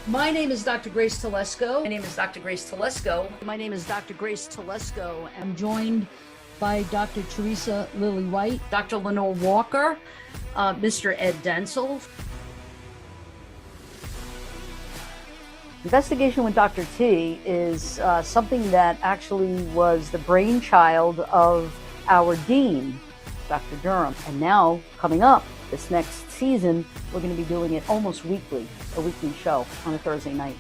My name is Dr. Grace Telesco. My name is Dr. Grace Telesco. My name is Dr. Grace Telesco. I'm joined by Dr. Teresa Lily White, Dr. Lenore Walker, Mr. Ed Denzel. Investigation with Dr. T is something that actually was the brainchild of our dean, Dr. Durham. And now, coming up this next season, we're going to be doing it almost weekly, a weekly show on a Thursday night.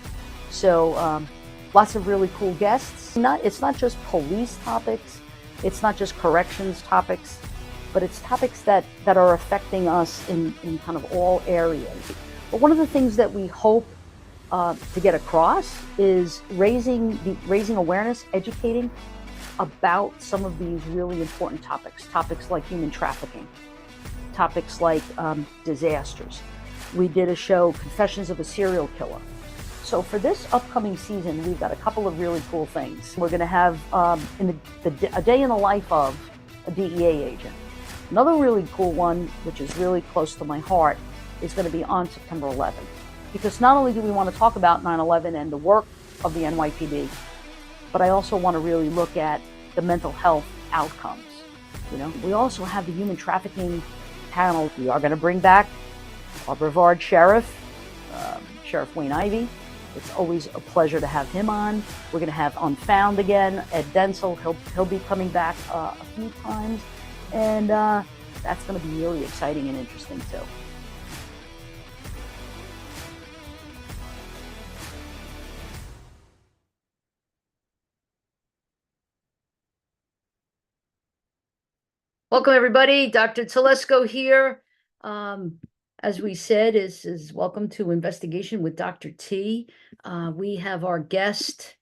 So lots of really cool guests. It's not just police topics, it's not just corrections topics, but it's topics that are affecting us in kind of all areas. But one of the things that we hope to get across is raising awareness, educating about some of these really important topics like human trafficking, topics like disasters. We did a show, Confessions of a Serial Killer. So for this upcoming season, we've got a couple of really cool things. We're going to have a day in the life of a DEA agent. Another really cool one, which is really close to my heart, is going to be on September 11th. Because not only do we want to talk about 9/11 and the work of the NYPD, but I also want to really look at the mental health outcomes. We also have the human trafficking panel. We are going to bring back our Brevard Sheriff, Sheriff Wayne Ivey. It's always a pleasure to have him on. We're going to have Unfound again, Ed Denzel. He'll be coming back a few times, and that's going to be really exciting and interesting too. Welcome, everybody. Dr. Telesco here. As we said, is welcome to Investigation with Dr. T. We have our guest,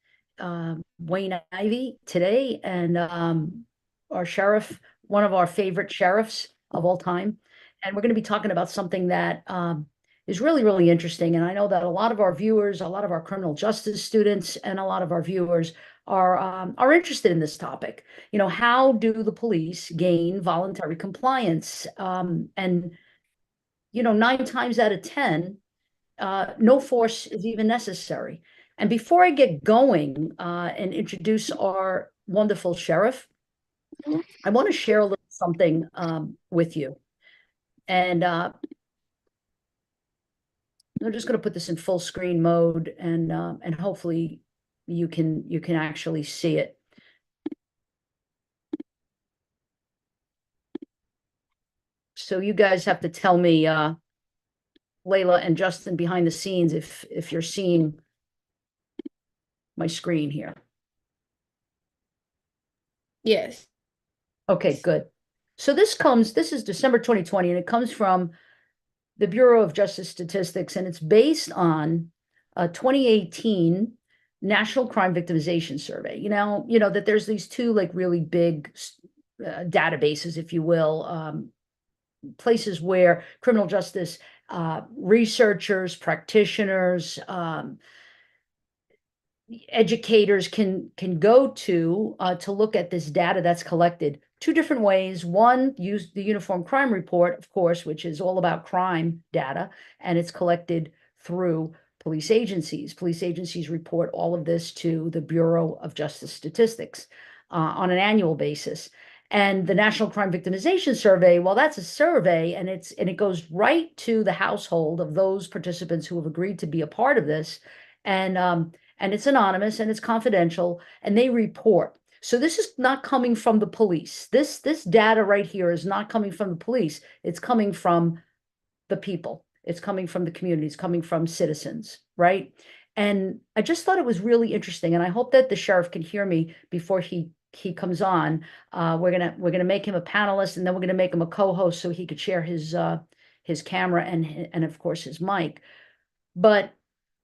Wayne Ivey, today, and our sheriff, one of our favorite sheriffs of all time. And we're going to be talking about something that is really, really interesting. And I know that a lot of our viewers, a lot of our criminal justice students, and a lot of our viewers are interested in this topic. How do the police gain voluntary compliance? And 9 times out of 10, no force is even necessary. And before I get going and introduce our wonderful sheriff, I want to share a little something with you. And I'm just going to put this in full screen mode, and hopefully you can actually see it. So you guys have to tell me, Layla and Justin behind the scenes, if you're seeing my screen here. yes. Okay, good. So this is December 2020, and it comes from the Bureau of Justice Statistics, and it's based on a 2018 National Crime Victimization Survey. That there's these two really big databases, if you will, places where criminal justice researchers, practitioners, educators can go to look at this data that's collected two different ways. One, use the Uniform Crime Report, of course, which is all about crime data, and it's collected through police agencies. Police agencies report all of this to the Bureau of Justice Statistics on an annual basis. And the National Crime Victimization Survey, well, that's a survey, and it goes right to the household of those participants who have agreed to be a part of this, and it's anonymous and it's confidential, and they report. So this is not coming from the police. This data right here is not coming from the police. It's coming from the people. It's coming from the community. It's coming from citizens, right? And I just thought it was really interesting, and I hope that the sheriff can hear me before he comes on. We're gonna make him a panelist, and then we're gonna make him a co-host so he could share his camera and of course his mic. But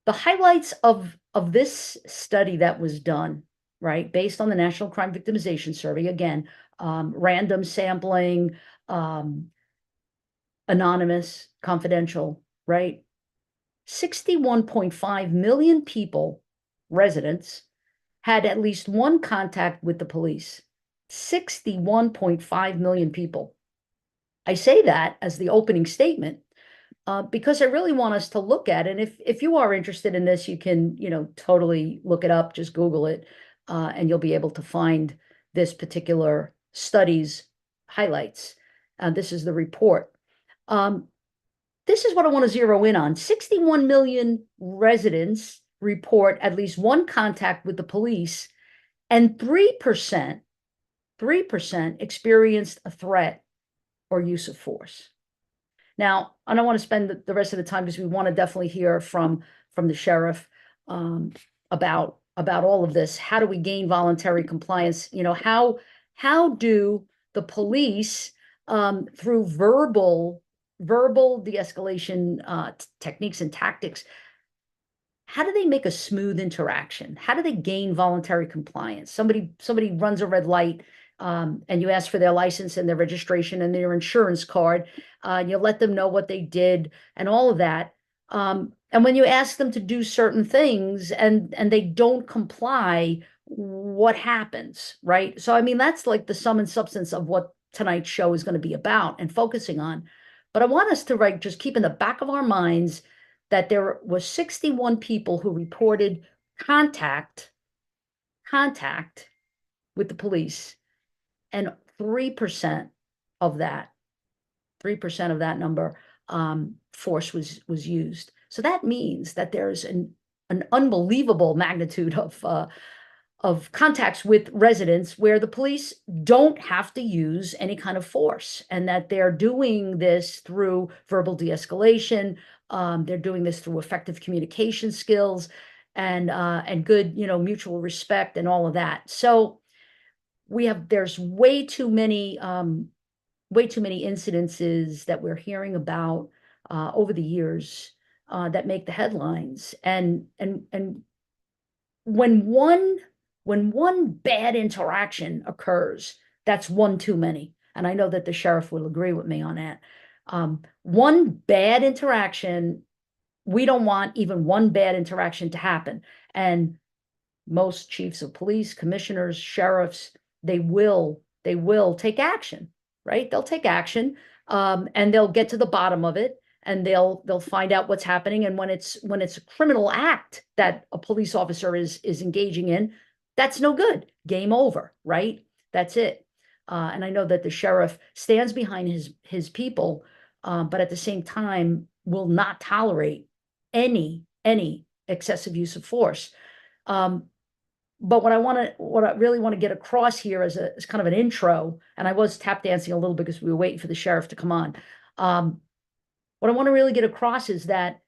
the highlights of this study that was done, right, based on the National Crime Victimization Survey, again, random sampling, anonymous, confidential, right? 61.5 million people, residents, had at least one contact with the police. 61.5 million people. I say that as the opening statement because I really want us to look at it. And if you are interested in this, you can, totally look it up, just Google it, and you'll be able to find this particular study's highlights. This is the report. This is what I want to zero in on. 61 million residents report at least one contact with the police, and 3% experienced a threat or use of force. Now, I don't want to spend the rest of the time because we want to definitely hear from the sheriff about all of this. How do we gain voluntary compliance? How do the police through verbal de-escalation techniques and tactics, how do they make a smooth interaction? How do they gain voluntary compliance? Somebody runs a red light, and you ask for their license and their registration and their insurance card. You let them know what they did and all of that. And when you ask them to do certain things and they don't comply, what happens, right? So, I mean, that's like the sum and substance of what tonight's show is going to be about and focusing on. But I want us to just keep in the back of our minds that there was 61 people who reported contact with the police, and 3% of that number, force was used. So that means that there's an unbelievable magnitude of contacts with residents where the police don't have to use any kind of force, and that they're doing this through verbal de-escalation. They're doing this through effective communication skills and good, mutual respect and all of that. So there's way too many incidences that we're hearing about over the years that make the headlines. And when one bad interaction occurs, that's one too many. And I know that the sheriff will agree with me on that. One bad interaction, we don't want even one bad interaction to happen. And most chiefs of police, commissioners, sheriffs, they will take action, right? They'll take action, and they'll get to the bottom of it, and they'll find out what's happening. And when it's a criminal act that a police officer is engaging in, that's no good. Game over, right? That's it. And I know that the sheriff stands behind his people, but at the same time will not tolerate any excessive use of force. But what I really want to get across here as kind of an intro, and I was tap dancing a little bit because we were waiting for the sheriff to come on. What I want to really get across is that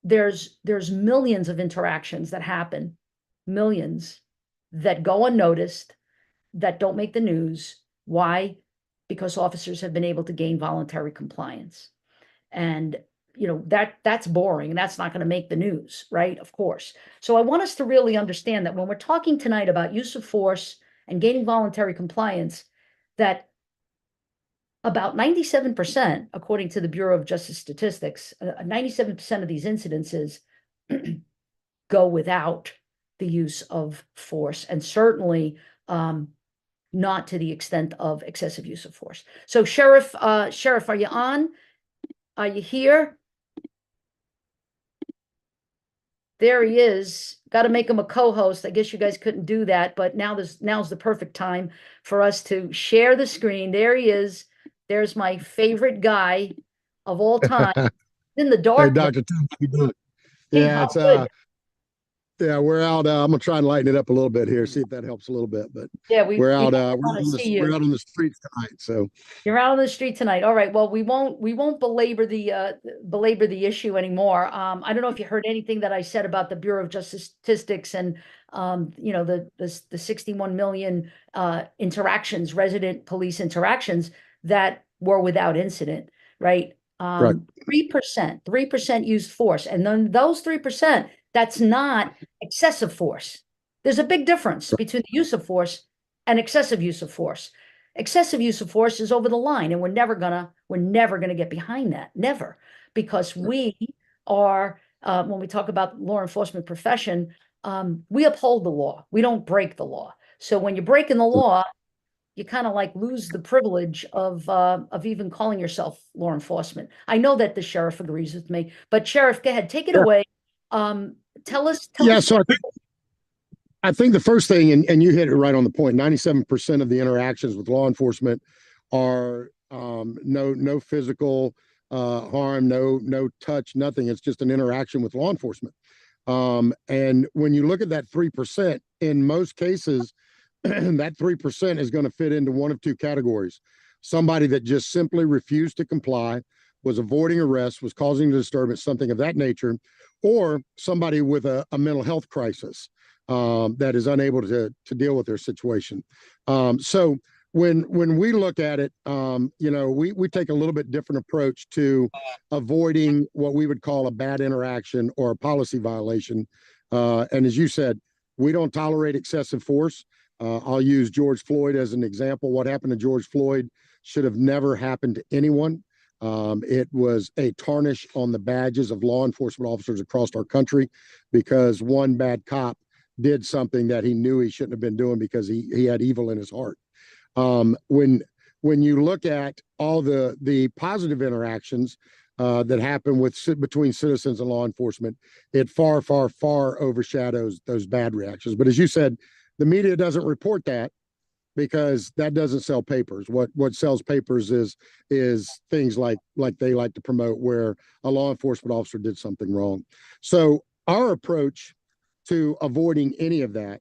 there's millions of interactions that happen, millions that go unnoticed, that don't make the news. Why? Because officers have been able to gain voluntary compliance. And that's boring, and that's not going to make the news, right? Of course. So I want us to really understand that when we're talking tonight about use of force and gaining voluntary compliance, that about 97%, according to the Bureau of Justice Statistics, 97% of these incidences go without the use of force, and certainly not to the extent of excessive use of force. So Sheriff, are you on? Are you here? There he is. Got to make him a co-host. I guess you guys couldn't do that, but now's the perfect time for us to share the screen. There he is. There's my favorite guy of all time. In the dark. Hey, Dr. Tim, how you doing? Hey, Yeah, it's good. yeah, we're out. I'm gonna try and lighten it up a little bit here, see if that helps a little bit. But Yeah, we're out. we're out on the streets tonight. So you're out on the street tonight. All right. Well, we won't belabor the issue anymore. I don't know if you heard anything that I said about the Bureau of Justice Statistics and the 61 million interactions, resident police interactions that were without incident, right? 3% used force, and then those 3%, that's not excessive force. There's a big difference between the use of force and excessive use of force. Excessive use of force is over the line, and we're never gonna get behind that, never, because we are when we talk about law enforcement profession, we uphold the law. We don't break the law. So when you're breaking the law, you kind of like lose the privilege of even calling yourself law enforcement. I know that the sheriff agrees with me, but Sheriff, go ahead, take it away. Tell us. Yeah, so I think the first thing, and you hit it right on the point, 97% of the interactions with law enforcement are no physical harm, no touch, nothing. It's just an interaction with law enforcement. And when you look at that 3%, in most cases, that 3% is going to fit into one of two categories. Somebody that just simply refused to comply, was avoiding arrest, was causing a disturbance, something of that nature, or somebody with a mental health crisis that is unable to deal with their situation. So when we look at it, we take a little bit different approach to avoiding what we would call a bad interaction or a policy violation. And as you said, we don't tolerate excessive force. I'll use George Floyd as an example. What happened to George Floyd should have never happened to anyone. It was a tarnish on the badges of law enforcement officers across our country because one bad cop did something that he knew he shouldn't have been doing because he had evil in his heart. When you look at all the positive interactions that happen between citizens and law enforcement, it far overshadows those bad reactions. But as you said, the media doesn't report that because that doesn't sell papers. What sells papers is things like they like to promote where a law enforcement officer did something wrong. So our approach to avoiding any of that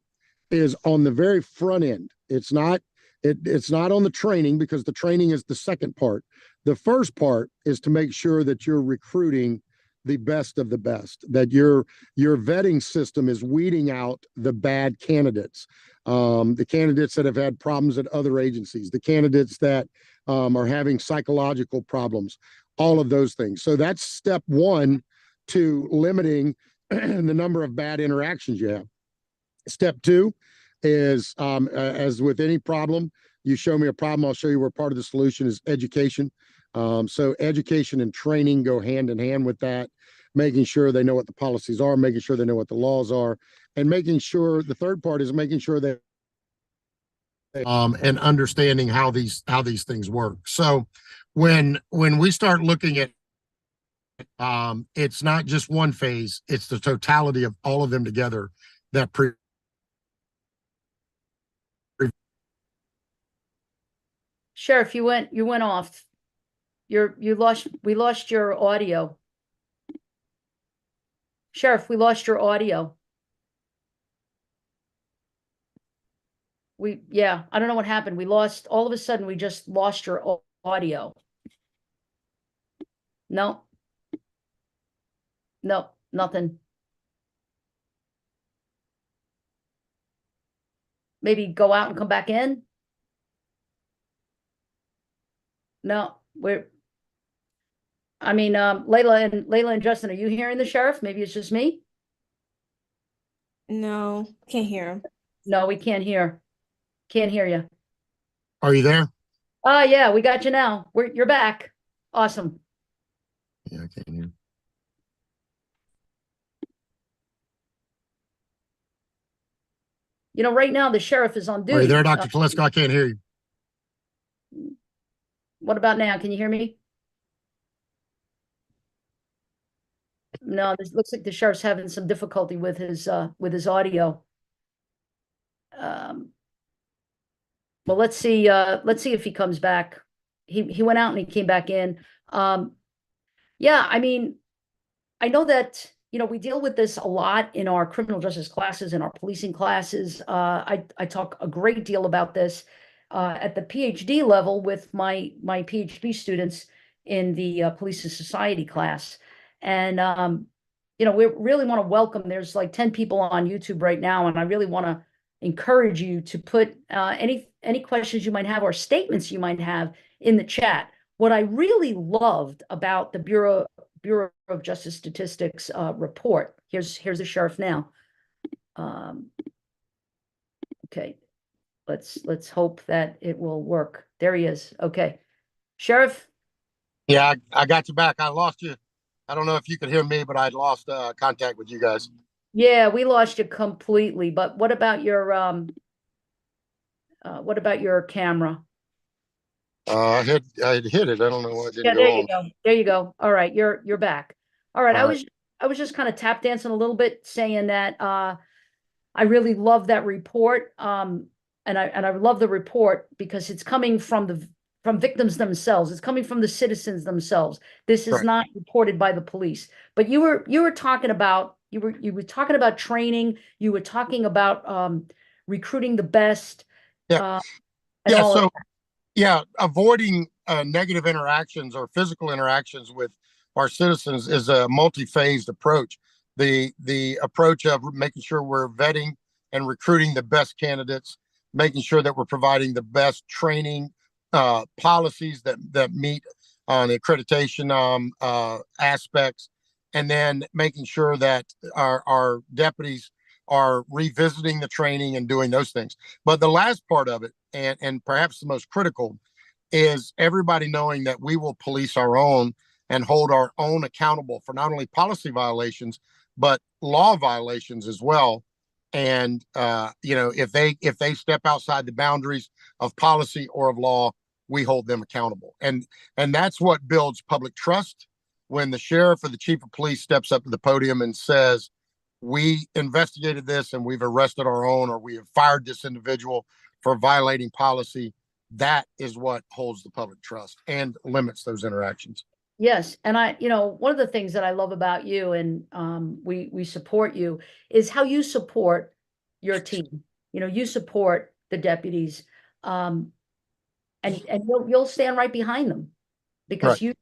is on the very front end. It's not on the training, because the training is the second part. The first part is to make sure that you're recruiting the best of the best, that your vetting system is weeding out the bad candidates, the candidates that have had problems at other agencies, the candidates that are having psychological problems, all of those things. So that's step one to limiting the number of bad interactions you have. Step two is, as with any problem, you show me a problem, I'll show you where part of the solution is education. So education and training go hand in hand with that, making sure they know what the policies are, making sure they know what the laws are, and making sure the third part is making sure that and understanding how these things work. So when we start looking at it's not just one phase, it's the totality of all of them together that Sheriff, you went off. We lost your audio. Sheriff, we lost your audio. I don't know what happened. All of a sudden, we just lost your audio. No, nothing. Maybe go out and come back in. No, Layla and Justin, are you hearing the sheriff? Maybe it's just me. No, can't hear him. No, we can't hear. Can't hear you. Are you there? Yeah, we got you now. You're back. Awesome. Yeah, I can't hear. Right now the sheriff is on duty. Are you there, Dr. Telesco? I can't hear you. What about now? Can you hear me? No, this looks like the sheriff's having some difficulty with his audio. Well, let's see if he comes back. He went out and he came back in. Yeah, I know that, we deal with this a lot in our criminal justice classes, in our policing classes. I talk a great deal about this at the PhD level with my PhD students in the Police and Society class. And, we really want to welcome, there's like 10 people on YouTube right now, and I really want to encourage you to put any questions you might have or statements you might have in the chat. What I really loved about the Bureau of Justice Statistics report, here's the sheriff now. Okay, let's hope that it will work. There he is. Okay, Sheriff. Yeah, I got you back. I lost you. I don't know if you could hear me, but I'd lost contact with you guys. Yeah, we lost you completely. But what about your What about your camera? I hit it. I don't know why it Yeah, didn't there go you on. go. There you go. All right, you're back. All right, All right. I was just kind of tap dancing a little bit, saying that I really love that report. And I love the report because it's coming from victims themselves. It's coming from the citizens themselves. This is Right. not reported by the police. But you were talking about you were talking about training. You were talking about recruiting the best Yeah. and Yeah. all of So, yeah, avoiding negative interactions or physical interactions with our citizens is a multi-phased approach. The approach of making sure we're vetting and recruiting the best candidates, making sure that we're providing the best training policies that meet the accreditation aspects, and then making sure that our deputies are revisiting the training and doing those things. But the last part of it, and perhaps the most critical, is everybody knowing that we will police our own and hold our own accountable for not only policy violations but law violations as well. And if they step outside the boundaries of policy or of law, we hold them accountable. And that's what builds public trust. When the sheriff or the chief of police steps up to the podium and says, we investigated this and we've arrested our own, or we have fired this individual for violating policy, that is what holds the public trust and limits those interactions. Yes, and one of the things that I love about you, and we support you, is how you support your team. You support the deputies, and you'll stand right behind them Right. because you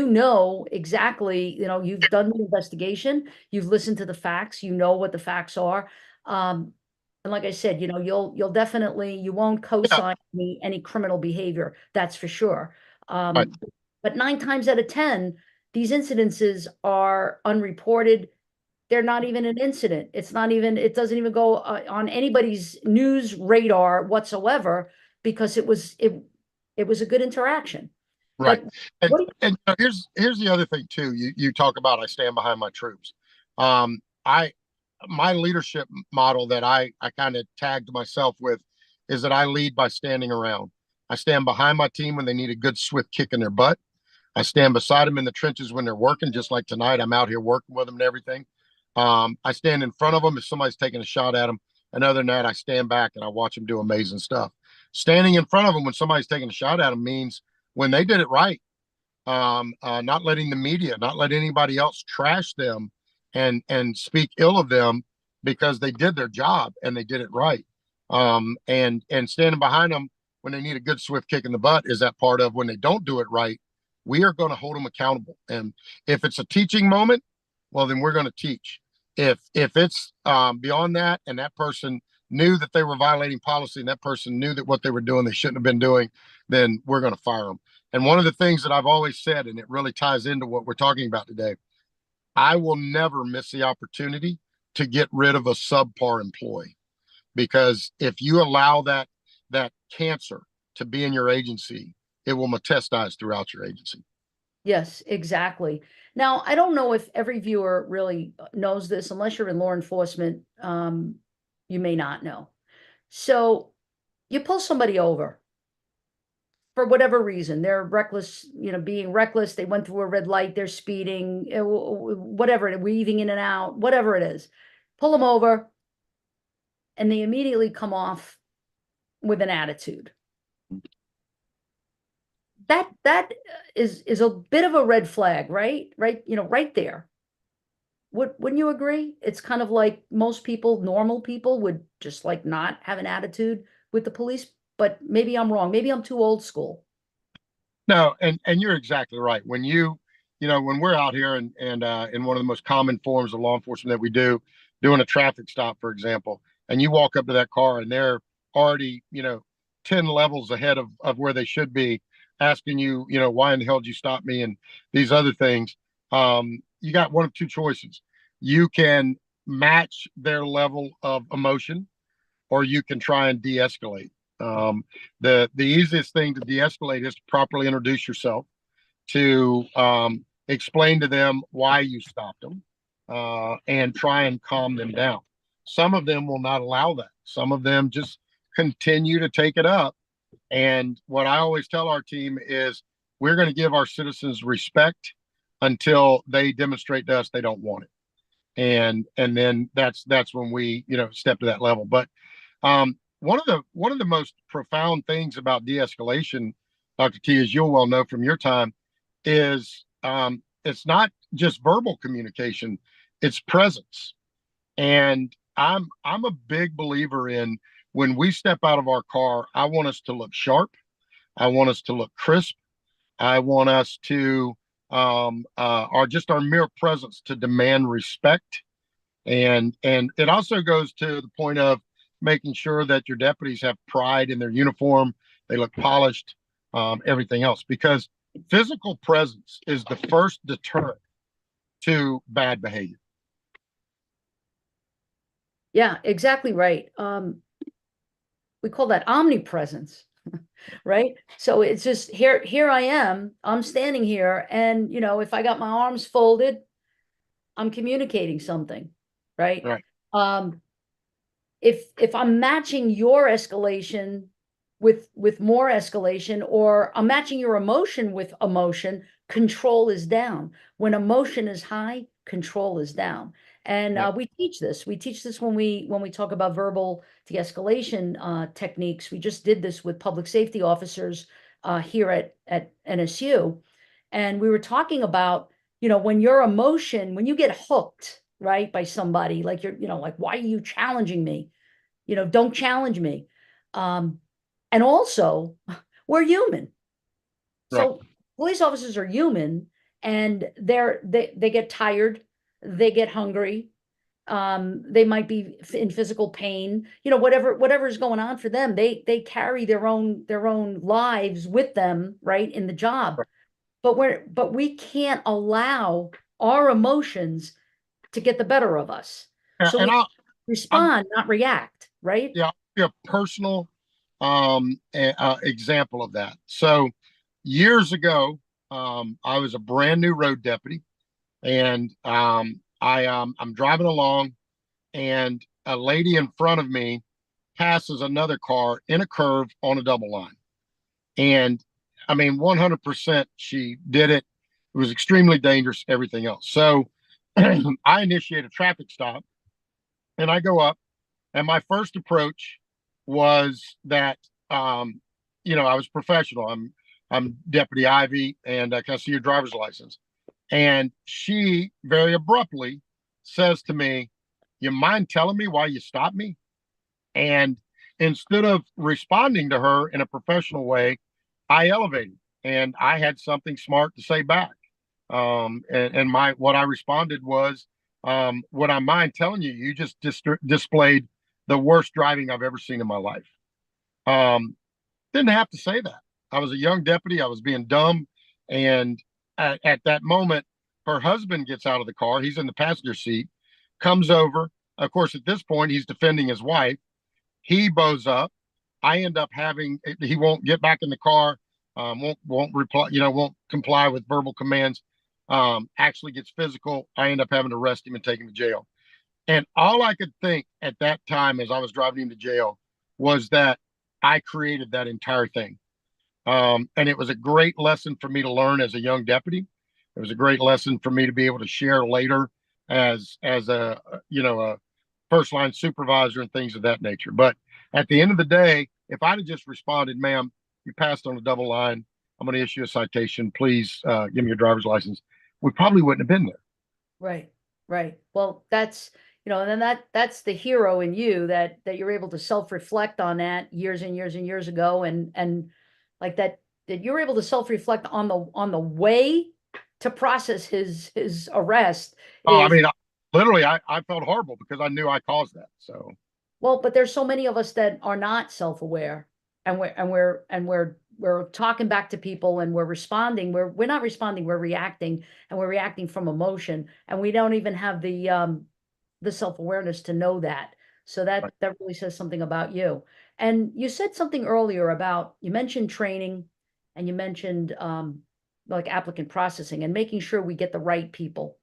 know exactly, you've done the investigation, you've listened to the facts, you know what the facts are. And like I said, you'll definitely, you won't Yeah. co-sign any criminal behavior, that's for sure. Right. But 9 times out of 10, these incidences are unreported. They're not even an incident. It doesn't even go on anybody's news radar whatsoever because it was a good interaction. Right. But And what do here's the other thing too. You talk about I stand behind my troops. I My leadership model that I kind of tagged myself with is that I lead by standing around. I stand behind my team when they need a good swift kick in their butt. I stand beside them in the trenches when they're working, just like tonight. I'm out here working with them and everything. I stand in front of them if somebody's taking a shot at them. And other than that, I stand back and I watch them do amazing stuff. Standing in front of them when somebody's taking a shot at them means when they did it right, not letting the media, not letting anybody else trash them and speak ill of them because they did their job and they did it right. And standing behind them when they need a good swift kick in the butt is that part of when they don't do it right. We are going to hold them accountable. And if it's a teaching moment, well, then we're going to teach. If it's beyond that, and that person knew that they were violating policy, and that person knew that what they were doing they shouldn't have been doing, then we're going to fire them. And one of the things that I've always said, and it really ties into what we're talking about today, I will never miss the opportunity to get rid of a subpar employee, because if you allow that cancer to be in your agency, it will metastasize throughout your agency. Yes, exactly. Now, I don't know if every viewer really knows this, unless you're in law enforcement, you may not know. So you pull somebody over for whatever reason, they're reckless, being reckless, they went through a red light, they're speeding, whatever, weaving in and out, whatever it is. Pull them over, and they immediately come off with an attitude. That is a bit of a red flag, right? Right, right there. Wouldn't you agree? It's kind of like most people, normal people, would just like not have an attitude with the police, but maybe I'm wrong. Maybe I'm too old school. No, and you're exactly right. When when we're out here and in one of the most common forms of law enforcement that we do, doing a traffic stop, for example, and you walk up to that car and they're already 10 levels ahead of where they should be, asking you, why in the hell did you stop me and these other things. You got one of two choices. You can match their level of emotion, or you can try and de-escalate. The easiest thing to de-escalate is to properly introduce yourself, to explain to them why you stopped them, and try and calm them down. Some of them will not allow that. Some of them just continue to take it up. And what I always tell our team is we're going to give our citizens respect until they demonstrate to us they don't want it. And then that's when we, step to that level. But one of the most profound things about de-escalation, Dr. T, as you'll well know from your time, is it's not just verbal communication, it's presence. And I'm a big believer in, when we step out of our car, I want us to look sharp. I want us to look crisp. I want us to our mere presence to demand respect. And it also goes to the point of making sure that your deputies have pride in their uniform. They look polished, everything else, because physical presence is the first deterrent to bad behavior. Yeah, exactly right. We call that omnipresence, right? So it's just here I am, I'm standing here, and if I got my arms folded, I'm communicating something, right? Right. If I'm matching your escalation with more escalation, or I'm matching your emotion with emotion, control is down. When emotion is high, control is down. And Yep. we teach this. We teach this when we talk about verbal de-escalation techniques. We just did this with public safety officers here at NSU, and we were talking about when your emotion, when you get hooked, right, by somebody, like like, why are you challenging me? Don't challenge me. And also, we're human. Right. So police officers are human, and they get tired, they get hungry, they might be in physical pain, whatever is going on for them. They carry their own lives with them, right, in the job. Right. But we can't allow our emotions to get the better of us. So And we I'll respond, not react, right? yeah, I'll give a personal example of that. So years ago, I was a brand new road deputy, and I'm driving along, and a lady in front of me passes another car in a curve on a double line. And I mean, 100% she did it. It was extremely dangerous, everything else. So I initiate a traffic stop, and I go up, and my first approach was that, I was professional. I'm Deputy Ivy, and can I see your driver's license? And she very abruptly says to me, "You mind telling me why you stopped me?" And instead of responding to her in a professional way, I elevated, and I had something smart to say back. And what I responded was, "Would I mind telling you, you just displayed the worst driving I've ever seen in my life." Didn't have to say that. I was a young deputy. I was being dumb. And at that moment, her husband gets out of the car. He's in the passenger seat, comes over. Of course, at this point, he's defending his wife. He bows up. I end up he won't get back in the car, won't reply, won't comply with verbal commands, actually gets physical. I end up having to arrest him and take him to jail. And all I could think at that time as I was driving him to jail was that I created that entire thing. And it was a great lesson for me to learn as a young deputy. It was a great lesson for me to be able to share later as a first line supervisor and things of that nature. But at the end of the day, if I'd have just responded, "Ma'am, you passed on a double line. I'm going to issue a citation. Please give me your driver's license," we probably wouldn't have been there. Right, right. Well, that's and then that's the hero in you, that you're able to self-reflect on that years and years and years ago, and like that you're able to self-reflect on the way to process his arrest. Oh, I Is mean, literally, I felt horrible because I knew I caused that. So, Well, but there's so many of us that are not self-aware, and we're talking back to people, and we're responding. We're not responding, we're reacting, and we're reacting from emotion, and we don't even have the self-awareness to know that. So right. that really says something about you. And you said something earlier about, you mentioned training, and you mentioned like applicant processing and making sure we get the right people.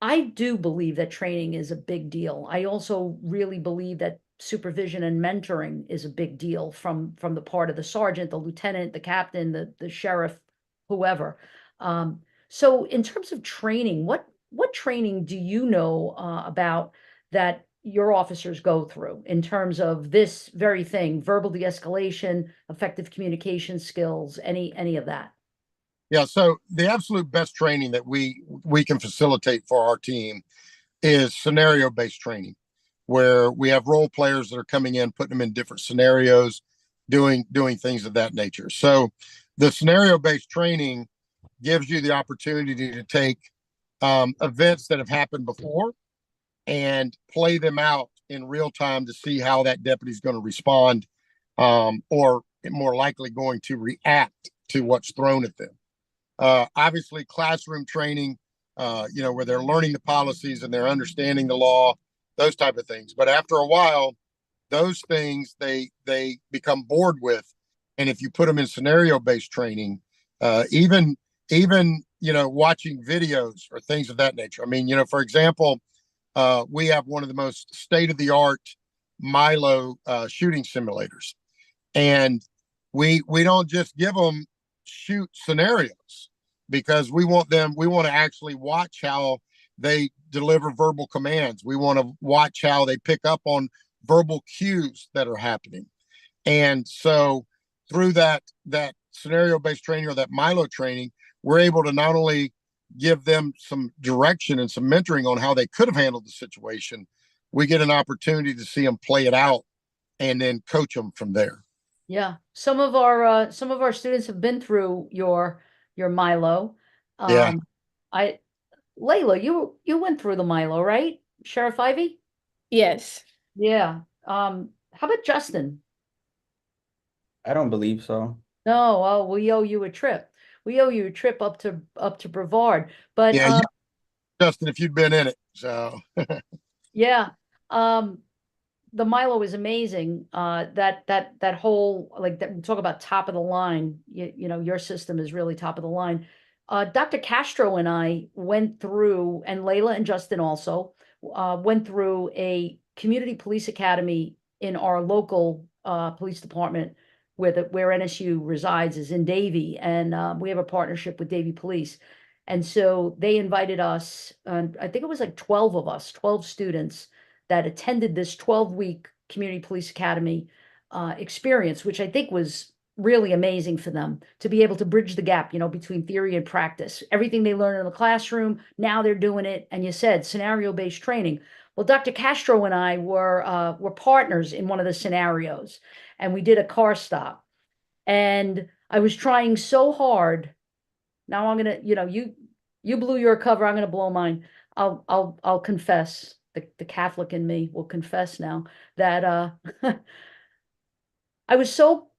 I do believe that training is a big deal. I also really believe that supervision and mentoring is a big deal from the part of the sergeant, the lieutenant, the captain, the sheriff, whoever. So in terms of training, what training do you know about that your officers go through in terms of this very thing, verbal de-escalation, effective communication skills, any of that? Yeah, so the absolute best training that we can facilitate for our team is scenario-based training, where we have role players that are coming in, putting them in different scenarios, doing things of that nature. So the scenario-based training gives you the opportunity to take events that have happened before and play them out in real time to see how that deputy is going to respond, or more likely going to react to what's thrown at them. Obviously, classroom training, where they're learning the policies and they're understanding the law, those type of things. But after a while, those things they become bored with, and if you put them in scenario-based training, even watching videos or things of that nature. I mean, for example, we have one of the most state-of-the-art Milo shooting simulators, and we don't just give them shoot scenarios, because we want to actually watch how they deliver verbal commands. We want to watch how they pick up on verbal cues that are happening. And so through that scenario-based training, or that Milo training, we're able to not only give them some direction and some mentoring on how they could have handled the situation, we get an opportunity to see them play it out and then coach them from there. Yeah, some of our students have been through your Milo. Yeah. Layla, you went through the Milo, right? Sheriff Ivey? Yes. Yeah. How about Justin? I don't believe so. No, well, we owe you a trip. We owe you a trip up to Brevard. But Yeah, Justin, if you'd been in it. So yeah. The Milo is amazing. That whole, like, that, we talk about top of the line. Your system is really top of the line. Dr. Castro and I went through, and Layla and Justin also went through a community police academy in our local police department, where NSU resides, is in Davie, and we have a partnership with Davie Police. And so they invited us, and I think it was like 12 of us, 12 students that attended this 12-week community police academy experience, which I think was really amazing for them to be able to bridge the gap, between theory and practice. Everything they learned in the classroom, now they're doing it. And you said scenario-based training. Well, Dr. Castro and I were partners in one of the scenarios, and we did a car stop. And I was trying so hard. Now I'm gonna, you blew your cover, I'm gonna blow mine. I'll confess. The Catholic in me will confess now that I was so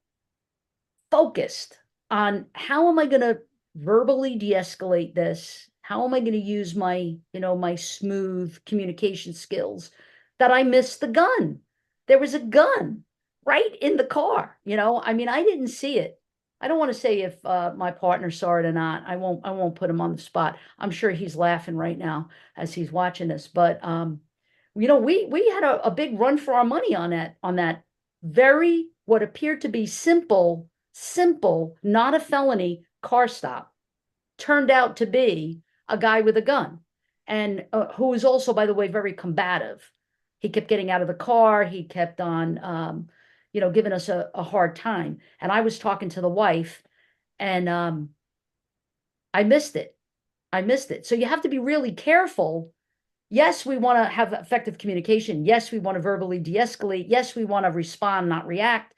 focused on how am I going to verbally de-escalate this? How am I going to use my, my smooth communication skills, that I missed the gun. There was a gun right in the car. I mean, I didn't see it. I don't want to say if my partner saw it or not. I won't put him on the spot. I'm sure he's laughing right now as he's watching this. But we had a big run for our money on that very, what appeared to be simple, not a felony car stop, turned out to be a guy with a gun, and who was also, by the way, very combative. He kept getting out of the car. He kept on, giving us a hard time. And I was talking to the wife, and I missed it. So you have to be really careful. Yes, we want to have effective communication. Yes, we want to verbally de-escalate. Yes, we want to respond, not react.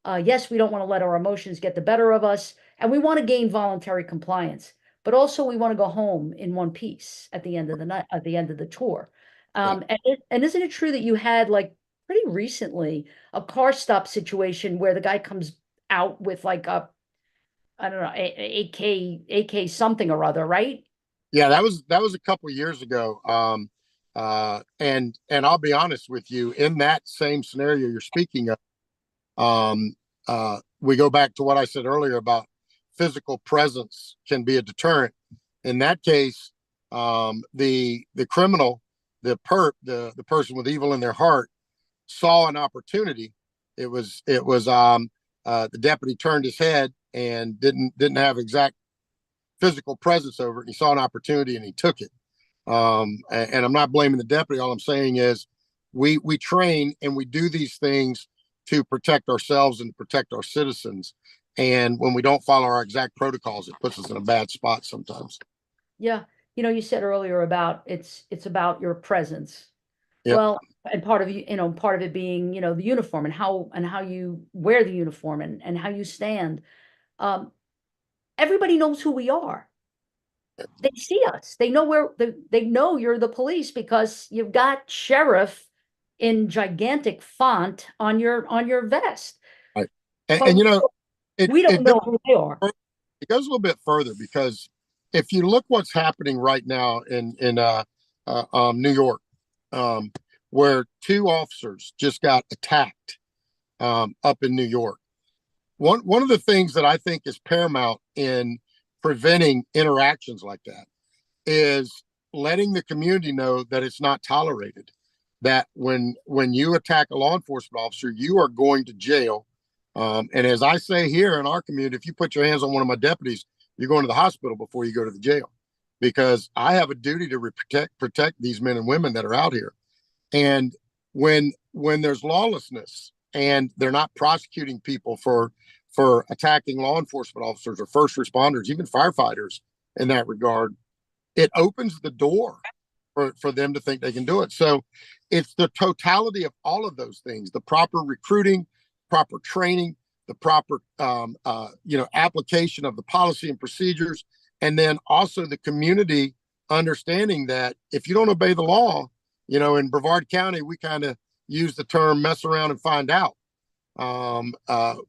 Yes, we don't want to let our emotions get the better of us. And we want to gain voluntary compliance. But also we want to go home in one piece at the end of the night, at the end of the tour. And isn't it true that you had, like, pretty recently, a car stop situation where the guy comes out with, like, I don't know, AK something or other, right? Yeah, that was a couple of years ago. And I'll be honest with you, in that same scenario you're speaking of, we go back to what I said earlier about physical presence can be a deterrent. In that case, the criminal, the person with evil in their heart, saw an opportunity. The deputy turned his head and didn't have exact physical presence over it. And he saw an opportunity and he took it. And I'm not blaming the deputy. All I'm saying is we train and we do these things to protect ourselves and to protect our citizens. And when we don't follow our exact protocols, it puts us in a bad spot sometimes. Yeah. You said earlier about it's about your presence. Yep. Well, and part of part of it being, the uniform and how you wear the uniform and how you stand. Everybody knows who we are. They see us. They know they know you're the police because you've got sheriff in gigantic font on your vest. Right. But And we don't know who they are. It goes a little bit further because if you look what's happening right now in New York, where 2 officers just got attacked up in New York. One of the things that I think is paramount in preventing interactions like that is letting the community know that it's not tolerated. That when you attack a law enforcement officer, you are going to jail. And as I say here in our community, if you put your hands on one of my deputies, you're going to the hospital before you go to the jail, because I have a duty to protect these men and women that are out here. And when there's lawlessness and they're not prosecuting people for attacking law enforcement officers or first responders, even firefighters in that regard, it opens the door for them to think they can do it. So it's the totality of all of those things: the proper recruiting, proper training, the proper application of the policy and procedures, and then also the community understanding that if you don't obey the law, in Brevard County, we kind of use the term mess around and find out.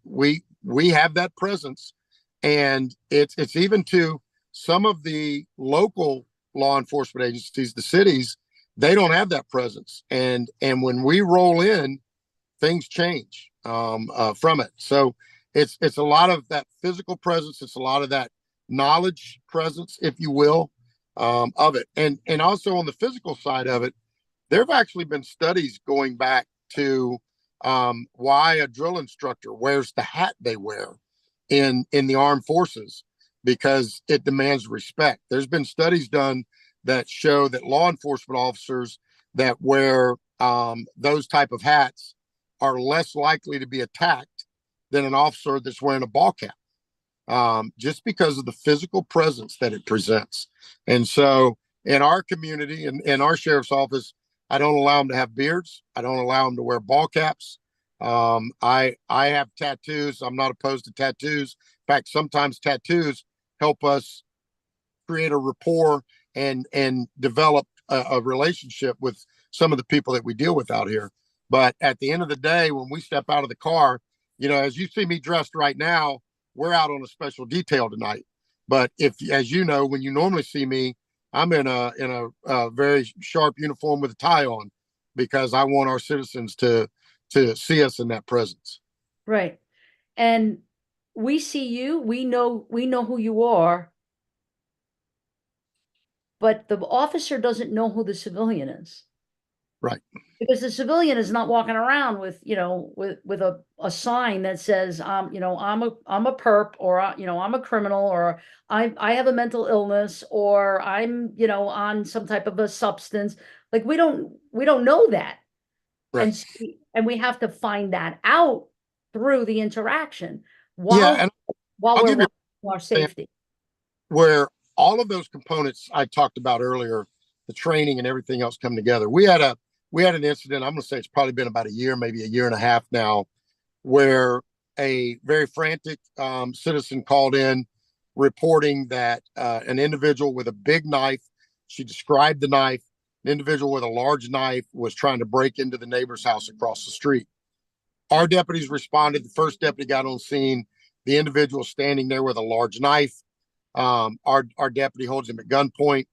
We have that presence, and it's even to some of the local law enforcement agencies, the cities, they don't have that presence. And when we roll in, things change from it. So it's a lot of that physical presence. It's a lot of that knowledge presence, if you will, of it. And also on the physical side of it, there have actually been studies going back to why a drill instructor wears the hat they wear in the armed forces, because it demands respect. There's been studies done that show that law enforcement officers that wear those type of hats are less likely to be attacked than an officer that's wearing a ball cap, just because of the physical presence that it presents. And so in our community and in our sheriff's office, I don't allow them to have beards. I don't allow them to wear ball caps. I have tattoos. I'm not opposed to tattoos. In fact, sometimes tattoos help us create a rapport and develop a relationship with some of the people that we deal with out here. But at the end of the day, when we step out of the car, as you see me dressed right now, we're out on a special detail tonight. But as you know, when you normally see me, I'm in a very sharp uniform with a tie on, because I want our citizens to see us in that presence. Right. And we see you, we know who you are, but the officer doesn't know who the civilian is. Right. Because the civilian is not walking around with a sign that says, I'm a perp, or, I'm a criminal, or I have a mental illness, or I'm, on some type of a substance. Like we don't know that. Right. And we have to find that out through the interaction While we're watching our safety. Where all of those components I talked about earlier, the training and everything else come together. We had an incident, I'm going to say it's probably been about a year, maybe a year and a half now, where a very frantic citizen called in reporting that an individual with a big knife, she described the knife, an individual with a large knife was trying to break into the neighbor's house across the street. Our deputies responded. The first deputy got on scene. The individual standing there with a large knife. Our deputy holds him at gunpoint,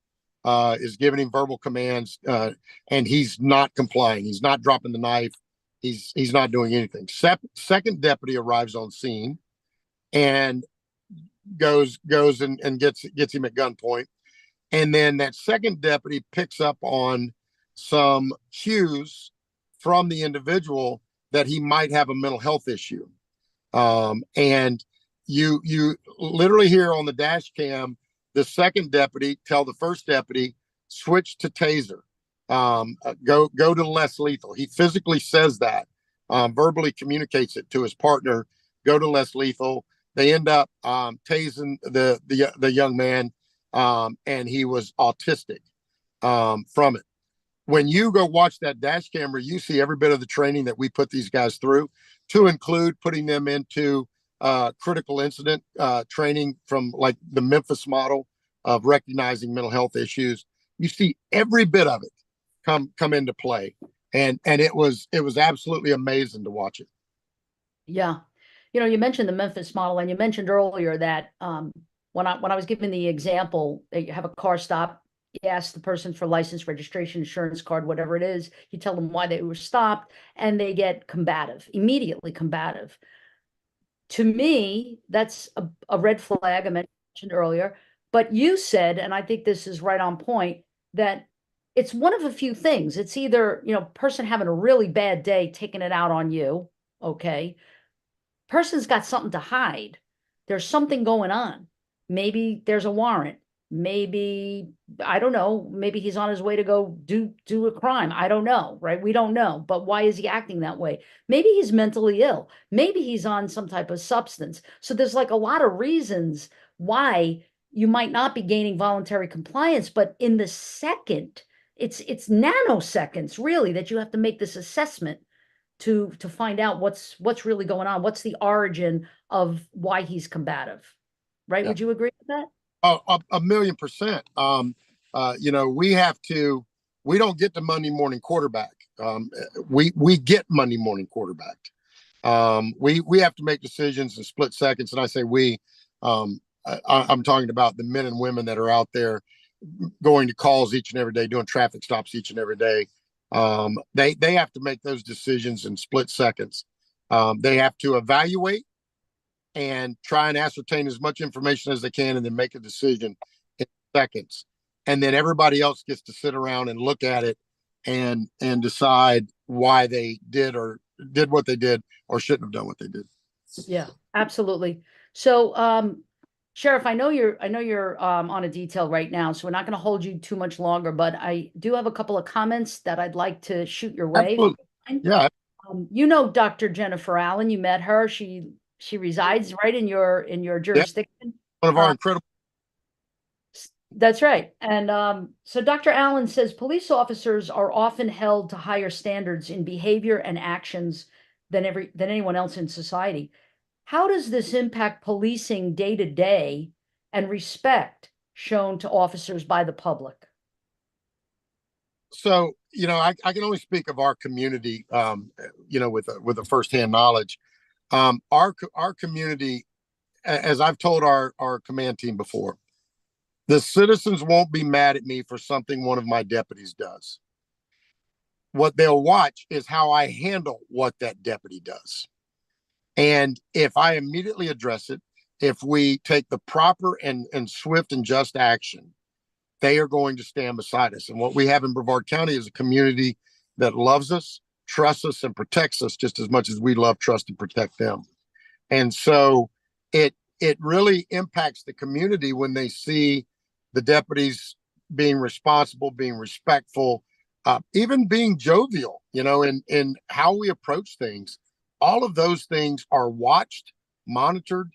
is giving him verbal commands, and he's not complying. He's not dropping the knife. He's not doing anything. Second deputy arrives on scene and goes and gets him at gunpoint. And then that second deputy picks up on some cues from the individual that he might have a mental health issue. And you literally hear on the dash cam the second deputy tell the first deputy, switch to taser, go to less lethal. He physically says that, verbally communicates it to his partner, go to less lethal. They end up tasing the young man, and he was autistic from it. When you go watch that dash camera, you see every bit of the training that we put these guys through, to include putting them into critical incident training from like the Memphis model of recognizing mental health issues. You see every bit of it come into play, and it was absolutely amazing to watch it. Yeah. You mentioned the Memphis model, and you mentioned earlier that when I was giving the example that you have a car stop, you ask the person for license, registration, insurance card, whatever it is, you tell them why they were stopped, and they get combative, immediately combative. To me, that's a red flag I mentioned earlier. But you said, and I think this is right on point, that it's one of a few things. It's either, person having a really bad day, taking it out on you, okay? Person's got something to hide. There's something going on. Maybe there's a warrant. Maybe, I don't know, maybe he's on his way to go do a crime. I don't know, right? We don't know. But why is he acting that way? Maybe he's mentally ill. Maybe he's on some type of substance. So there's like a lot of reasons why you might not be gaining voluntary compliance, but in the second, it's nanoseconds really that you have to make this assessment to find out what's really going on. What's the origin of why he's combative, right? Yeah. Would you agree with that? Oh, 1,000,000%. We don't get the Monday morning quarterback. We get Monday morning quarterback. We have to make decisions in split seconds. And I say I'm talking about the men and women that are out there going to calls each and every day, doing traffic stops each and every day. They have to make those decisions in split seconds. They have to evaluate and try and ascertain as much information as they can, and then make a decision in seconds. And then everybody else gets to sit around and look at it and decide why they did what they did or shouldn't have done what they did. Yeah, absolutely. So, Sheriff, I know you're on a detail right now, so we're not going to hold you too much longer, but I do have a couple of comments that I'd like to shoot your way. Absolutely. Yeah. Dr. Jennifer Allen, you met her. She resides right in your jurisdiction. One of our incredible. That's right. And so Dr. Allen says police officers are often held to higher standards in behavior and actions than anyone else in society. How does this impact policing day to day and respect shown to officers by the public? So, I can only speak of our community, with a firsthand knowledge. Our community, as I've told our command team before, the citizens won't be mad at me for something one of my deputies does. What they'll watch is how I handle what that deputy does. And if I immediately address it, if we take the proper and swift and just action, they are going to stand beside us. And what we have in Brevard County is a community that loves us, trusts us, and protects us just as much as we love, trust, and protect them. And so it really impacts the community when they see the deputies being responsible, being respectful, even being jovial, in how we approach things. All of those things are watched, monitored,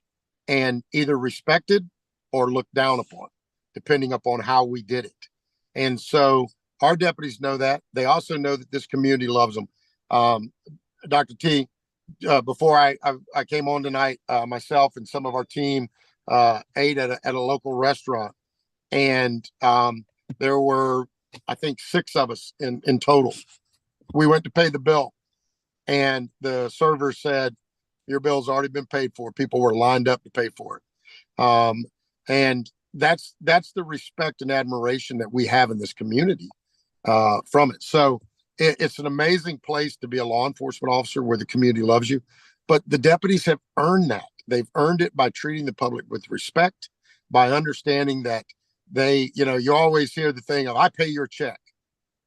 and either respected or looked down upon, depending upon how we did it. And so our deputies know that. They also know that this community loves them. Dr. T, before I came on tonight, myself and some of our team ate at a local restaurant. And there were, I think, 6 of us in total. We went to pay the bill. And the server said, your bill's already been paid for. People were lined up to pay for it. And that's the respect and admiration that we have in this community from it. So it's an amazing place to be a law enforcement officer where the community loves you. But the deputies have earned that. They've earned it by treating the public with respect, by understanding that you always hear the thing of, I pay your check.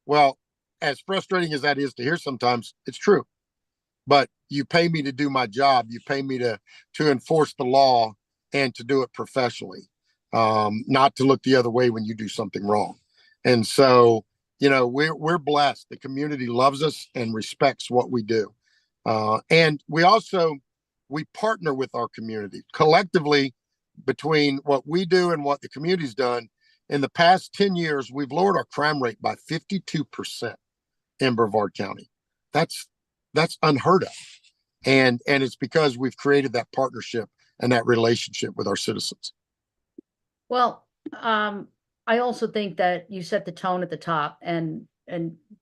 Well, as frustrating as that is to hear sometimes, it's true. But you pay me to do my job. You pay me to enforce the law and to do it professionally, not to look the other way when you do something wrong. And so, we're blessed. The community loves us and respects what we do. And we partner with our community collectively between what we do and what the community's done. In the past 10 years, we've lowered our crime rate by 52% in Brevard County. That's unheard of. And it's because we've created that partnership and that relationship with our citizens. Well, I also think that you set the tone at the top, and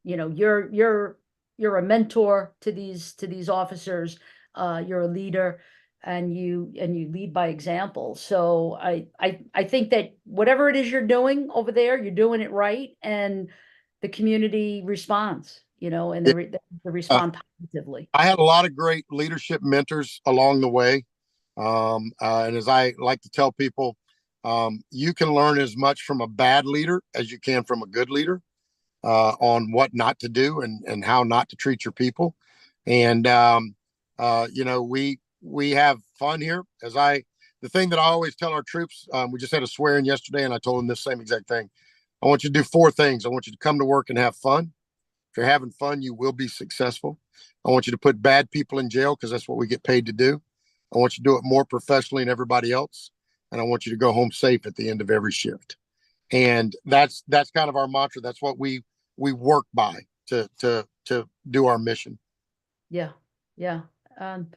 you're a mentor to these officers. You're a leader, and you lead by example. So I think that whatever it is you're doing over there, you're doing it right, and the community responds, and they respond positively. I had a lot of great leadership mentors along the way. And as I like to tell people, you can learn as much from a bad leader as you can from a good leader, on what not to do and how not to treat your people. And, we have fun here. The thing that I always tell our troops, we just had a swearing yesterday, and I told them this same exact thing. I want you to do 4 things. I want you to come to work and have fun. If you're having fun, you will be successful. I want you to put bad people in jail, because that's what we get paid to do. I want you to do it more professionally than everybody else. And I want you to go home safe at the end of every shift. And that's kind of our mantra. That's what we work by to do our mission. Yeah. Yeah. On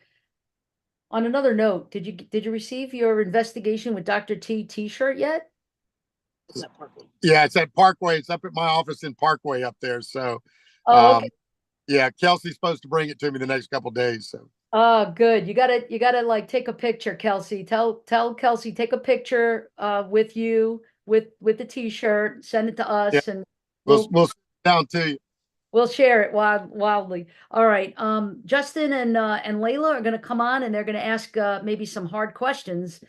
another note, did you receive your investigation with Dr. T t-shirt yet? Yeah, it's at Parkway. It's up at my office in Parkway up there. So, okay. Yeah, Kelsey's supposed to bring it to me the next couple of days. So. Oh, good. You gotta like take a picture, Kelsey. Tell Kelsey, take a picture with you with the t-shirt, send it to us, and we'll down to you. We'll share it wildly. All right. Justin and Layla are gonna come on, and they're gonna ask maybe some hard questions.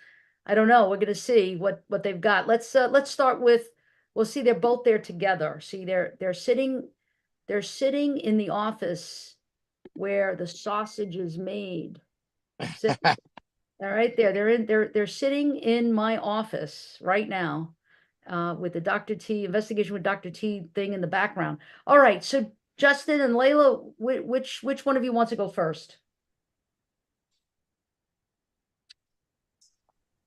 I don't know. We're gonna see what they've got. Let's start with, we'll see, they're both there together. See, they're sitting in the office where the sausage is made. All right, they're sitting in my office right now, with the Dr. T investigation with Dr. T thing in the background. All right, so Justin and Layla, which one of you wants to go first?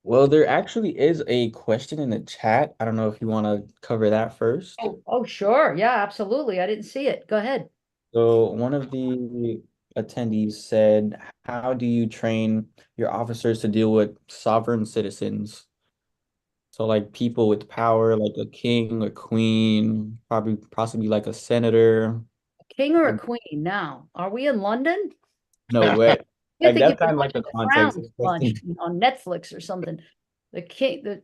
Well, there actually is a question in the chat. I don't know if you want to cover that first. Oh, sure. Yeah, absolutely. I didn't see it. Go ahead. So one of the attendees said, how do you train your officers to deal with sovereign citizens? So like people with power, like a king, a queen, possibly like a senator. King or a queen now? Are we in London? No way. I Like think that's kind of like the context. lunch on Netflix or something. The king.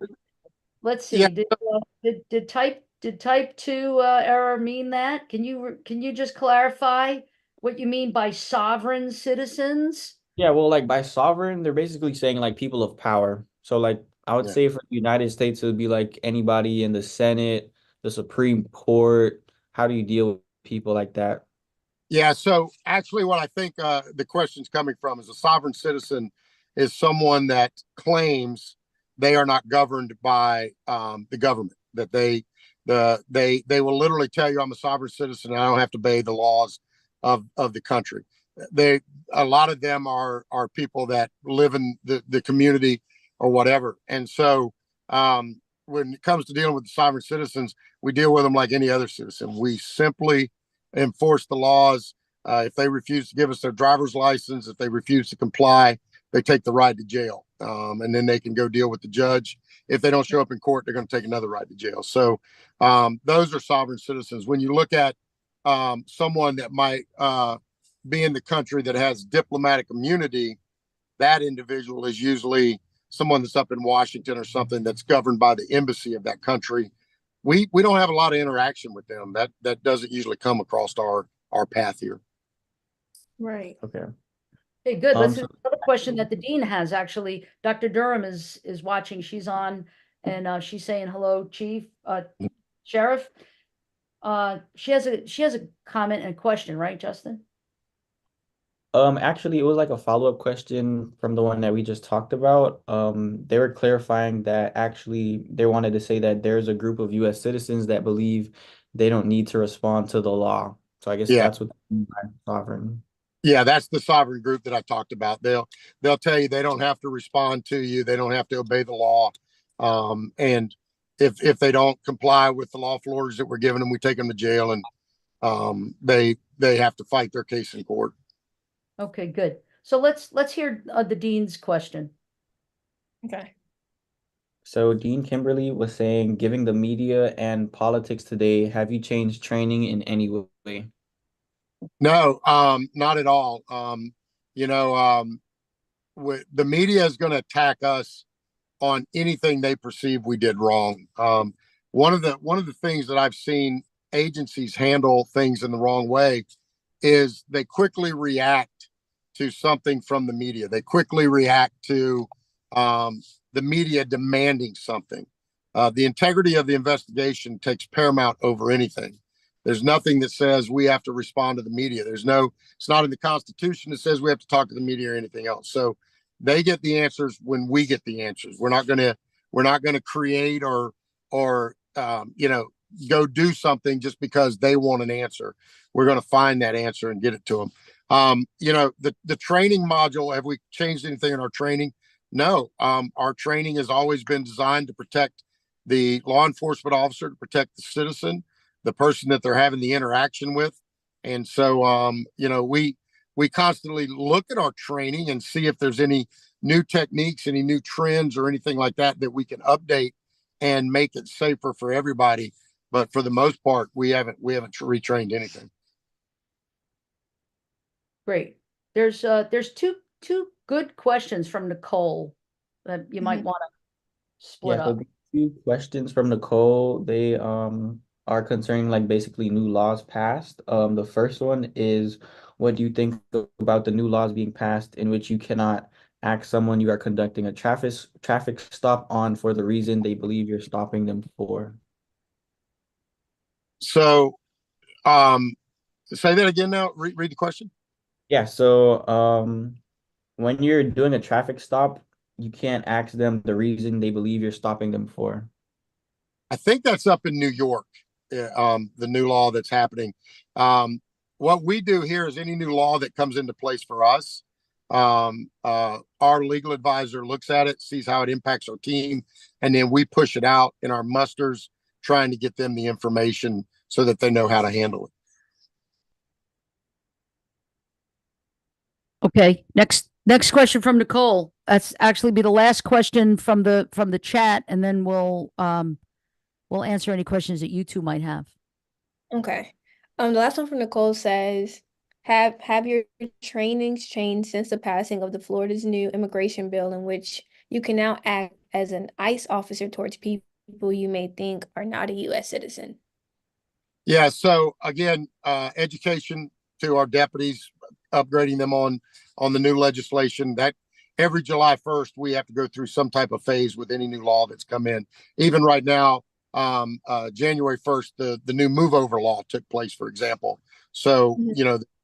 Let's see. Yeah. Did type 2 error mean that? Can you just clarify what you mean by sovereign citizens? Yeah, well, like by sovereign, they're basically saying like people of power. So like I would say for the United States, it would be like anybody in the Senate, the Supreme Court. How do you deal with people like that? Yeah, so actually what I think the question's coming from is a sovereign citizen is someone that claims they are not governed by the government, that they will literally tell you, I'm a sovereign citizen and I don't have to obey the laws of the country. A lot of them are people that live in the community or whatever. And so when it comes to dealing with the sovereign citizens, we deal with them like any other citizen. We simply enforce the laws. If they refuse to give us their driver's license, if they refuse to comply, they take the ride to jail. And then they can go deal with the judge. If they don't show up in court, they're going to take another ride to jail. So those are sovereign citizens. When you look at someone that might be in the country that has diplomatic immunity, that individual is usually someone that's up in Washington or something that's governed by the embassy of that country. We don't have a lot of interaction with them. That doesn't usually come across our path here. Right. Okay. Okay, good. Let's another question that the dean has, actually. Dr. Durham is watching. She's on, and she's saying hello, Chief Sheriff. She has a comment and a question, right, Justin? Actually, it was like a follow-up question from the one that we just talked about. They were clarifying that actually they wanted to say that there's a group of U.S. citizens that believe they don't need to respond to the law. So I guess Yeah. that's what they mean by sovereign. Yeah, that's the sovereign group that I talked about. They'll tell you they don't have to respond to you. They don't have to obey the law. And if they don't comply with the lawful orders that we're giving them, we take them to jail, and they have to fight their case in court. Okay, good. So let's hear the dean's question. Okay. So Dean Kimberly was saying, giving the media and politics today, have you changed training in any way? No, not at all. You know, the media is going to attack us on anything they perceive we did wrong. One of the things that I've seen agencies handle things in the wrong way is they quickly react to something from the media. They quickly react to the media demanding something. The integrity of the investigation takes paramount over anything. There's nothing that says we have to respond to the media. It's not in the Constitution that says we have to talk to the media or anything else. So they get the answers when we get the answers. We're not gonna create or go do something just because they want an answer. We're gonna find that answer and get it to them. The training module, have we changed anything in our training? No. Our training has always been designed to protect the law enforcement officer, to protect the citizen, the person that they're having the interaction with. And so, we constantly look at our training and see if there's any new techniques, any new trends or anything like that we can update and make it safer for everybody. But for the most part, we haven't retrained anything. Great. There's two good questions from Nicole that you might want to split Yeah, so up. the two questions from Nicole, they are concerning like basically new laws passed. The first one is, what do you think about the new laws being passed in which you cannot ask someone you are conducting a traffic stop on for the reason they believe you're stopping them for? So, say that again now. Read the question. Yeah, so when you're doing a traffic stop, you can't ask them the reason they believe you're stopping them for. I think that's up in New York, the new law that's happening. What we do here is any new law that comes into place for us, our legal advisor looks at it, sees how it impacts our team, and then we push it out in our musters, trying to get them the information so that they know how to handle it. Okay, next question from Nicole. That's actually be the last question from the chat, and then we'll answer any questions that you two might have. Okay. The last one from Nicole says, have your trainings changed since the passing of the Florida's new immigration bill, in which you can now act as an ICE officer towards people you may think are not a U.S. citizen? Yeah. So again, education to our deputies, upgrading them on the new legislation. That every July 1st, we have to go through some type of phase with any new law that's come in. Even right now, January 1st, the new move over law took place, for example. So,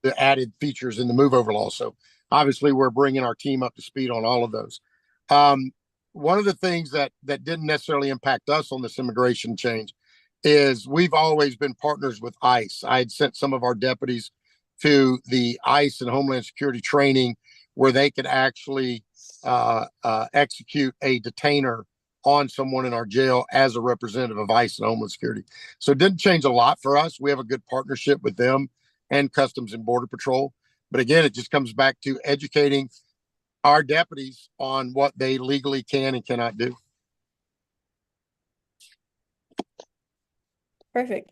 the added features in the move over law. So obviously we're bringing our team up to speed on all of those. One of the things that didn't necessarily impact us on this immigration change is we've always been partners with ICE. I had sent some of our deputies to the ICE and Homeland Security training where they could actually execute a detainer on someone in our jail as a representative of ICE and Homeland Security. So it didn't change a lot for us. We have a good partnership with them and Customs and Border Patrol. But again, it just comes back to educating our deputies on what they legally can and cannot do. Perfect.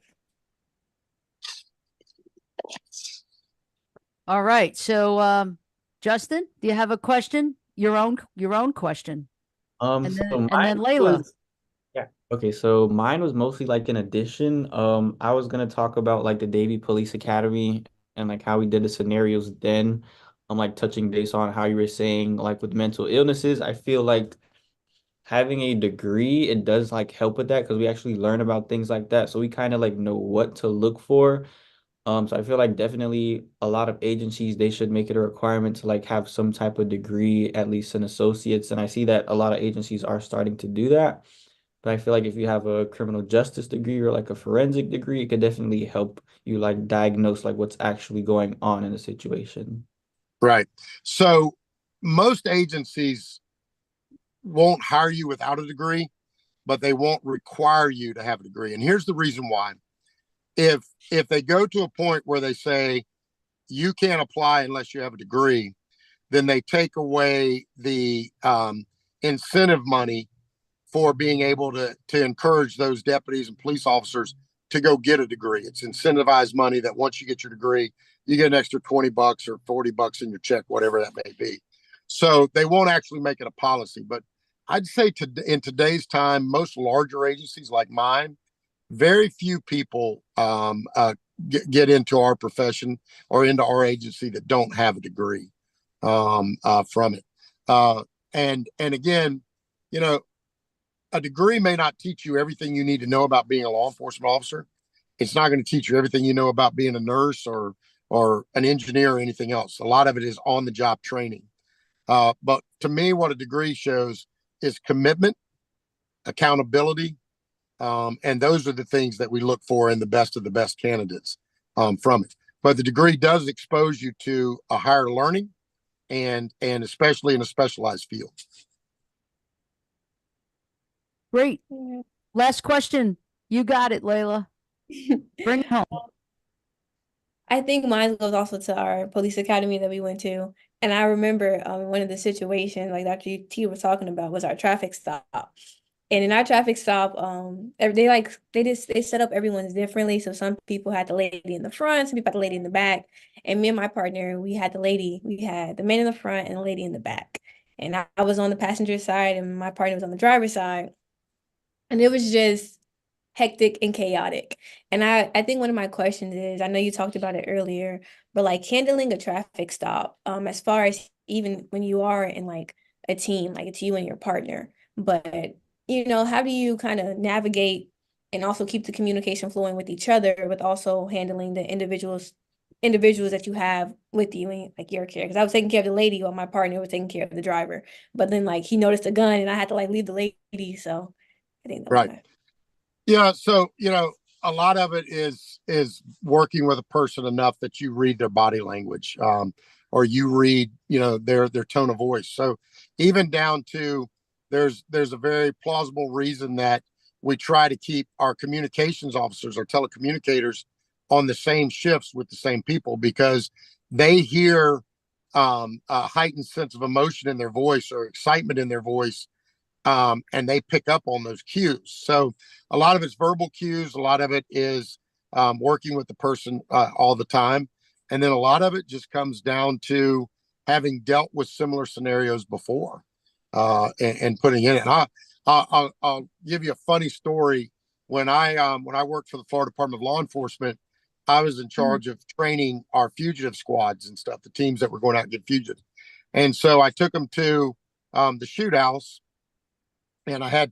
All right. So, Justin, do you have a question? Your own question. And then, So and mine then Layla. yeah. Okay, so mine was mostly like an addition. I was gonna talk about like the Davie Police Academy and like how we did the scenarios then. I'm like touching base on how you were saying like with mental illnesses. I feel like having a degree, it does like help with that because we actually learn about things like that. So we kind of like know what to look for. So I feel like definitely a lot of agencies, they should make it a requirement to like have some type of degree, at least an associate's. And I see that a lot of agencies are starting to do that. But I feel like if you have a criminal justice degree or like a forensic degree, it could definitely help you like diagnose like what's actually going on in a situation. Right. So most agencies won't hire you without a degree, but they won't require you to have a degree. And here's the reason why. If they go to a point where they say you can't apply unless you have a degree, then they take away the incentive money for being able to encourage those deputies and police officers to go get a degree. It's incentivized money that once you get your degree, you get an extra $20 or $40 in your check, whatever that may be. So they won't actually make it a policy. But I'd say in today's time, most larger agencies like mine, very few people get into our profession or into our agency that don't have a degree from it. And again, you know, a degree may not teach you everything you need to know about being a law enforcement officer. It's not going to teach you everything you know about being a nurse or an engineer or anything else. A lot of it is on the job training. But to me, what a degree shows is commitment, accountability, and those are the things that we look for in the best of the best candidates from it. But the degree does expose you to a higher learning and especially in a specialized field. Great. Last question. You got it, Layla. Bring it home. I think mine goes also to our police academy that we went to. And I remember one of the situations like Dr. T was talking about was our traffic stop. And in our traffic stop, they set up everyone's differently. So some people had the lady in the front, some people had the lady in the back. And me and my partner, we had the man in the front and the lady in the back. And I was on the passenger side and my partner was on the driver's side. And it was just hectic and chaotic. And I think one of my questions is, I know you talked about it earlier, but like handling a traffic stop, as far as even when you are in like a team, like it's you and your partner, but how do you kind of navigate and also keep the communication flowing with each other, with also handling the individuals that you have with you and like your care? Because I was taking care of the lady while my partner was taking care of the driver, but then like he noticed a gun and I had to like leave the lady, so I think that was Right. Yeah. So, a lot of it is working with a person enough that you read their body language, or you read, their tone of voice. So even down to there's a very plausible reason that we try to keep our communications officers or telecommunicators on the same shifts with the same people, because they hear a heightened sense of emotion in their voice or excitement in their voice. And they pick up on those cues. So a lot of it's verbal cues. A lot of it is working with the person all the time. And then a lot of it just comes down to having dealt with similar scenarios before and putting in it. And I'll give you a funny story. When I worked for the Florida Department of Law Enforcement, I was in charge of training our fugitive squads and stuff, the teams that were going out and get fugitives. And so I took them to the shoot house. And I had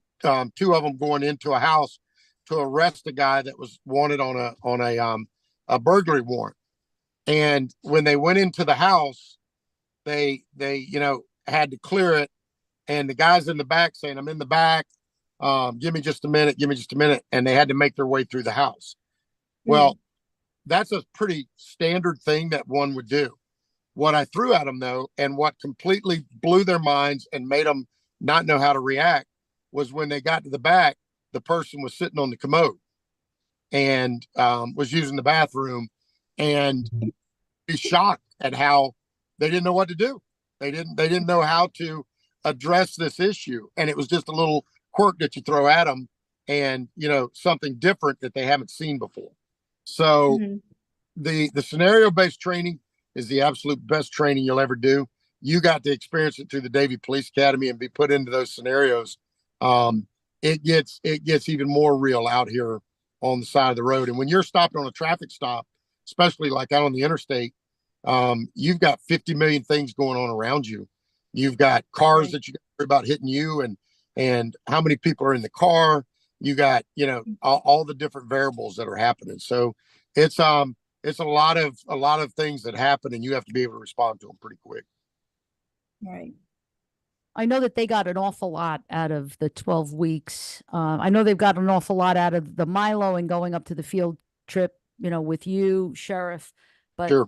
two of them going into a house to arrest a guy that was wanted on a burglary warrant. And when they went into the house, they had to clear it. And the guy's in the back saying, "I'm in the back. Give me just a minute. Give me just a minute." And they had to make their way through the house. Well, that's a pretty standard thing that one would do. What I threw at them, though, and what completely blew their minds and made them not know how to react, was when they got to the back, the person was sitting on the commode and was using the bathroom, and be shocked at how they didn't know what to do. They didn't know how to address this issue. And it was just a little quirk that you throw at them and, something different that they haven't seen before. So the scenario-based training is the absolute best training you'll ever do. You got to experience it through the Davie Police Academy and be put into those scenarios. It gets even more real out here on the side of the road. And when you're stopped on a traffic stop, especially like out on the interstate, you've got 50 million things going on around you. You've got cars that you got to worry about hitting you, and and how many people are in the car. You got, all the different variables that are happening. So it's a lot of things that happen, and you have to be able to respond to them pretty quick. Right. I know that they got an awful lot out of the 12 weeks. I know they've got an awful lot out of the Milo and going up to the field trip, with you, Sheriff. But Sure.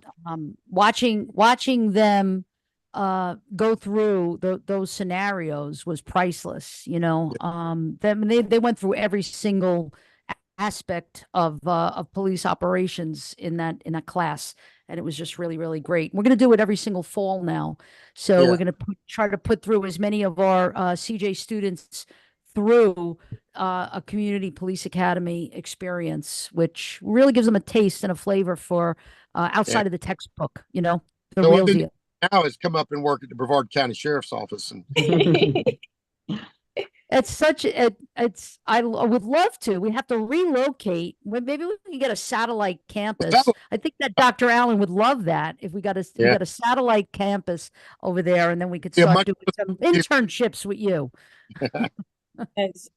watching them go through those scenarios was priceless. They went through every single aspect of police operations in that class, and it was just really, really great. We're going to do it every single fall now, so Yeah. we're going to try to put through as many of our CJ students through a community police academy experience, which really gives them a taste and a flavor for outside of the textbook, the So real what they deal. do now is come up and work at the Brevard County Sheriff's Office, and I would love to. We have to relocate. Maybe we can get a satellite campus. that- I think that Dr. Allen would love that if we got Yeah. a satellite campus over there, and then we could Yeah, start much- doing some internships with you. Yes.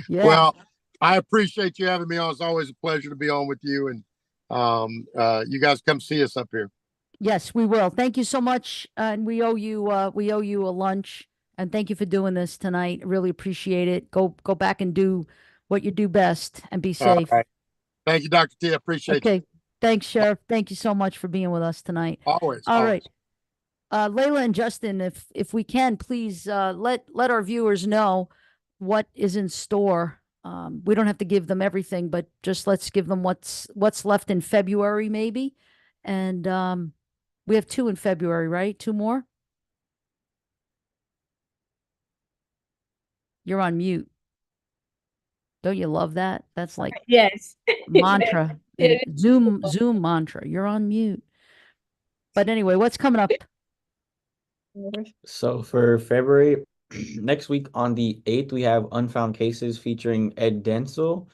Yeah. Well, I appreciate you having me on. It's always a pleasure to be on with you, and you guys come see us up here. Yes, we will. Thank you so much. And we owe you a lunch. And thank you for doing this tonight. Really appreciate it. Go back and do what you do best and be All safe. right. Thank you, Dr. T. I appreciate you. Okay. Thanks, Sheriff. Thank you so much for being with us tonight. Always. All always. right. Layla and Justin, if we can, please let our viewers know what is in store. We don't have to give them everything, but just let's give them what's left in February, maybe. And we have 2 in February, right? 2 more? You're on mute. Don't you love that? That's like Yes. mantra. It Zoom mantra. You're on mute. But anyway, what's coming up? So for February, next week on the 8th, we have Unfound Cases featuring Ed Densel.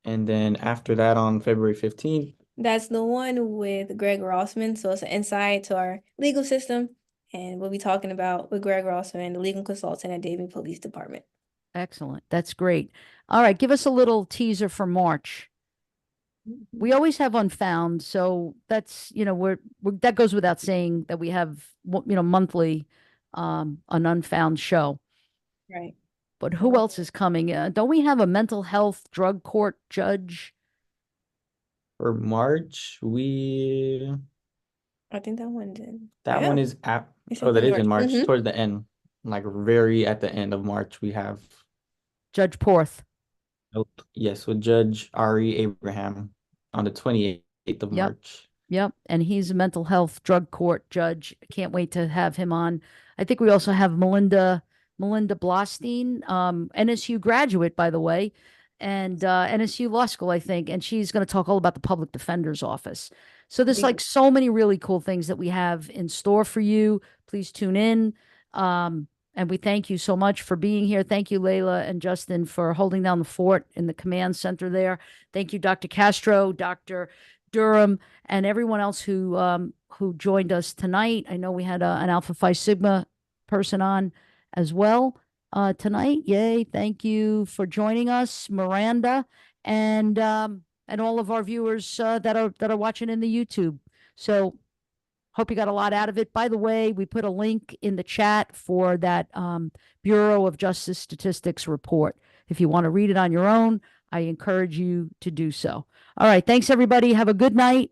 And then after that on February 15th, That's the one with Greg Rossman. So it's an insight to our legal system. And we'll be talking about with Greg Rossman, the legal consultant at Davie Police Department. Excellent. That's great. All right, give us a little teaser for March. We always have Unfound, so that's, we're that goes without saying that we have, monthly an Unfound show. Right. But who else is coming? Don't we have a mental health drug court judge? for March, I think that one did. that Yeah. one is It's oh, that is in March, Mhm. towards the end, like very at the end of March, we have, Judge Porth. yes, with Judge Ari Abraham on the 28th of Yep. March. Yep. And he's a mental health drug court judge. Can't wait to have him on. I think we also have Melinda Blostein, NSU graduate, by the way, and NSU Law School, I think. And she's going to talk all about the public defender's office. So there's Yeah. like so many really cool things that we have in store for you. Please tune in. And we thank you so much for being here. Thank you, Layla and Justin, for holding down the fort in the command center there. Thank you, Dr. Castro, Dr. Durham, and everyone else who joined us tonight. I know we had an Alpha Phi Sigma person on as well tonight. Yay! Thank you for joining us, Miranda, and all of our viewers that are watching in the YouTube. So hope you got a lot out of it. By the way, we put a link in the chat for that Bureau of Justice Statistics report. If you want to read it on your own, I encourage you to do so. All right. Thanks, everybody. Have a good night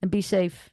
and be safe.